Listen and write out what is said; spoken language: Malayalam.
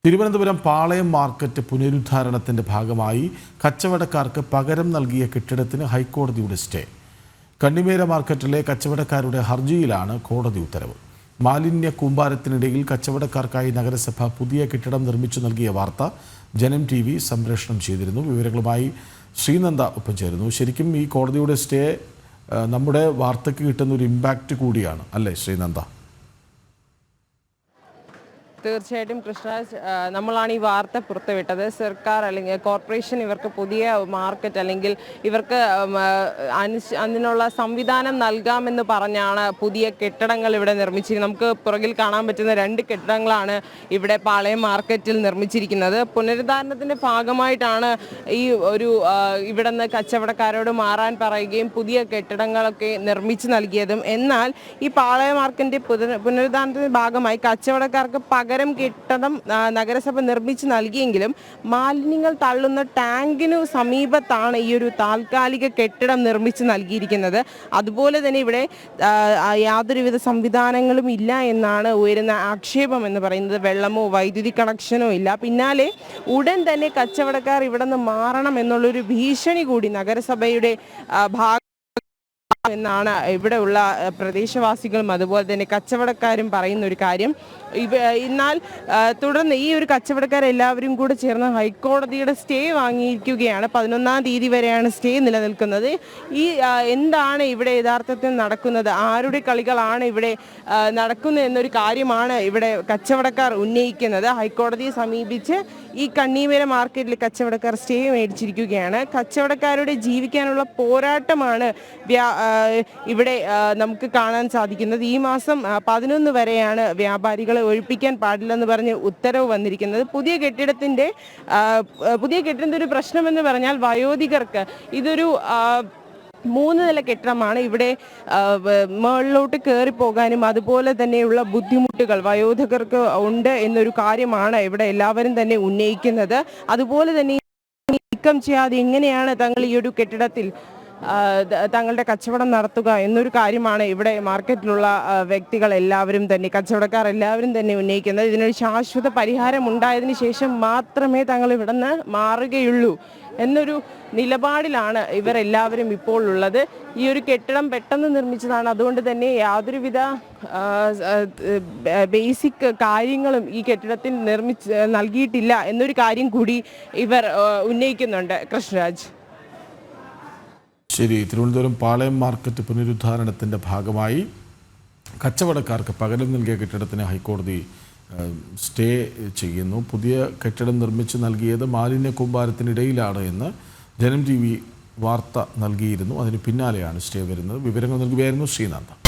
തിരുവനന്തപുരം പാളയം മാർക്കറ്റ് പുനരുദ്ധാരണത്തിന്റെ ഭാഗമായി കച്ചവടക്കാർക്ക് പകരം നൽകിയ കെട്ടിടത്തിന് ഹൈക്കോടതിയുടെ സ്റ്റേ. കണ്ണിമേര മാർക്കറ്റിലെ കച്ചവടക്കാരുടെ ഹർജിയിലാണ് കോടതി ഉത്തരവ്. മാലിന്യ കൂമ്പാരത്തിനിടയിൽ കച്ചവടക്കാർക്കായി നഗരസഭ പുതിയ കെട്ടിടം നിർമ്മിച്ചു നൽകിയ വാർത്ത ജനം TV സംപ്രേഷണം ചെയ്തിരുന്നു. വിവരങ്ങളുമായി ശ്രീനന്ദ ഒപ്പം ചേരുന്നു. ശരിക്കും ഈ കോടതിയുടെ സ്റ്റേ നമ്മുടെ വാർത്തയ്ക്ക് കിട്ടുന്ന ഒരു ഇമ്പാക്റ്റ് കൂടിയാണ് അല്ലേ ശ്രീനന്ദ? തീർച്ചയായിട്ടും കൃഷ്ണരാജ്, നമ്മളാണ് ഈ വാർത്ത പുറത്തുവിട്ടത്. സർക്കാർ അല്ലെങ്കിൽ കോർപ്പറേഷൻ ഇവർക്ക് പുതിയ മാർക്കറ്റ് അല്ലെങ്കിൽ ഇവർക്ക് അതിനുള്ള സംവിധാനം നൽകാമെന്ന് പറഞ്ഞാണ് പുതിയ കെട്ടിടങ്ങൾ ഇവിടെ നിർമ്മിച്ചിരിക്കുന്നത്. നമുക്ക് പുറകിൽ കാണാൻ പറ്റുന്ന 2 കെട്ടിടങ്ങളാണ് ഇവിടെ പാളയം മാർക്കറ്റിൽ നിർമ്മിച്ചിരിക്കുന്നത്. പുനരുദ്ധാരണത്തിൻ്റെ ഭാഗമായിട്ടാണ് ഈ ഒരു ഇവിടെ നിന്ന് കച്ചവടക്കാരോട് മാറാൻ പറയുകയും പുതിയ കെട്ടിടങ്ങളൊക്കെ നിർമ്മിച്ച് നൽകിയതും. എന്നാൽ ഈ പാളയം മാർക്കറ്റിൻ്റെ പുനരുദ്ധാരണത്തിൻ്റെ ഭാഗമായി കച്ചവടക്കാർക്ക് പകരം കെട്ടിടം നഗരസഭ നിർമ്മിച്ച് നൽകിയെങ്കിലും മാലിന്യങ്ങൾ തള്ളുന്ന ടാങ്കിനു സമീപത്താണ് ഈ ഒരു താൽക്കാലിക കെട്ടിടം നിർമ്മിച്ച് നൽകിയിരിക്കുന്നത്. അതുപോലെ തന്നെ ഇവിടെ യാതൊരുവിധ സംവിധാനങ്ങളും ഇല്ല എന്നാണ് ഉയരുന്ന ആക്ഷേപം എന്ന് പറയുന്നത്. വെള്ളമോ വൈദ്യുതി കണക്ഷനോ ഇല്ല. പിന്നാലെ ഉടൻ തന്നെ കച്ചവടക്കാർ ഇവിടെ നിന്ന് മാറണം എന്നുള്ളൊരു ഭീഷണി കൂടി നഗരസഭയുടെ എന്നാണ് ഇവിടെയുള്ള പ്രദേശവാസികളും അതുപോലെ തന്നെ കച്ചവടക്കാരും പറയുന്ന ഒരു കാര്യം. എന്നാൽ തുടർന്ന് ഈ ഒരു കച്ചവടക്കാരെല്ലാവരും കൂടെ ചേർന്ന് ഹൈക്കോടതിയുടെ സ്റ്റേ വാങ്ങിയിരിക്കുകയാണ്. 11-ാം തീയതി വരെയാണ് സ്റ്റേ നിലനിൽക്കുന്നത്. ഈ എന്താണ് ഇവിടെ യഥാർത്ഥത്തിൽ നടക്കുന്നത്, ആരുടെ കളികളാണ് ഇവിടെ നടക്കുന്നത് എന്നൊരു കാര്യമാണ് ഇവിടെ കച്ചവടക്കാർ ഉന്നയിക്കുന്നത്. ഹൈക്കോടതിയെ സമീപിച്ച് ഈ കണ്ണിമേര മാർക്കറ്റിൽ കച്ചവടക്കാർ സ്റ്റേ മേടിച്ചിരിക്കുകയാണ്. കച്ചവടക്കാരുടെ ജീവിക്കാനുള്ള പോരാട്ടമാണ് ഇവിടെ നമുക്ക് കാണാൻ സാധിക്കുന്നത്. ഈ മാസം 11 വരെയാണ് വ്യാപാരികളെ ഒഴിപ്പിക്കാൻ പാടില്ലെന്ന് പറഞ്ഞ് ഉത്തരവ് വന്നിരിക്കുന്നത്. പുതിയ കെട്ടിടത്തിൻ്റെ ഒരു പ്രശ്നമെന്ന് പറഞ്ഞാൽ വയോധികർക്ക് ഇതൊരു 3 നില കെട്ടിടമാണ്. ഇവിടെ മുകളിലോട്ട് കയറിപ്പോകാനും അതുപോലെ തന്നെയുള്ള ബുദ്ധിമുട്ടുകൾ വയോധികർക്ക് ഉണ്ട് എന്നൊരു കാര്യമാണ് ഇവിടെ എല്ലാവരും തന്നെ ഉന്നയിക്കുന്നത്. അതുപോലെ തന്നെ നീക്കം ചെയ്യാതെ എങ്ങനെയാണ് തങ്ങൾ ഈ ഒരു കെട്ടിടത്തിൽ തങ്ങളുടെ കച്ചവടം നടത്തുക എന്നൊരു കാര്യമാണ് ഇവിടെ മാർക്കറ്റിലുള്ള വ്യക്തികൾ എല്ലാവരും തന്നെ കച്ചവടക്കാർ എല്ലാവരും തന്നെ ഉന്നയിക്കുന്നത്. ഇതിനൊരു ശാശ്വത പരിഹാരം ഉണ്ടായതിനു ശേഷം മാത്രമേ തങ്ങൾ ഇവിടെ നിന്ന് മാറുകയുള്ളൂ എന്നൊരു നിലപാടിലാണ് ഇവരെല്ലാവരും ഇപ്പോൾ ഉള്ളത്. ഈ ഒരു കെട്ടിടം പെട്ടെന്ന് നിർമ്മിച്ചതാണ്. അതുകൊണ്ട് തന്നെ യാതൊരുവിധ ബേസിക് കാര്യങ്ങളും ഈ കെട്ടിടത്തിൽ നൽകിയിട്ടില്ല എന്നൊരു കാര്യം കൂടി ഇവർ ഉന്നയിക്കുന്നുണ്ട്. കൃഷ്ണരാജ്. ശരി, തിരുവനന്തപുരം പാളയം മാർക്കറ്റ് പുനരുദ്ധാരണത്തിൻ്റെ ഭാഗമായി കച്ചവടക്കാർക്ക് പകരം നൽകിയ കെട്ടിടത്തിന് ഹൈക്കോടതി സ്റ്റേ ചെയ്യുന്നു. പുതിയ കെട്ടിടം നിർമ്മിച്ച് നൽകിയത് മാലിന്യ കൂമ്പാരത്തിനിടയിലാണ് എന്ന് ജനം TV വാർത്ത നൽകിയിരുന്നു. അതിന് പിന്നാലെയാണ് സ്റ്റേ വരുന്നത്. വിവരങ്ങൾ നൽകുകയായിരുന്നു ശ്രീനന്ദ.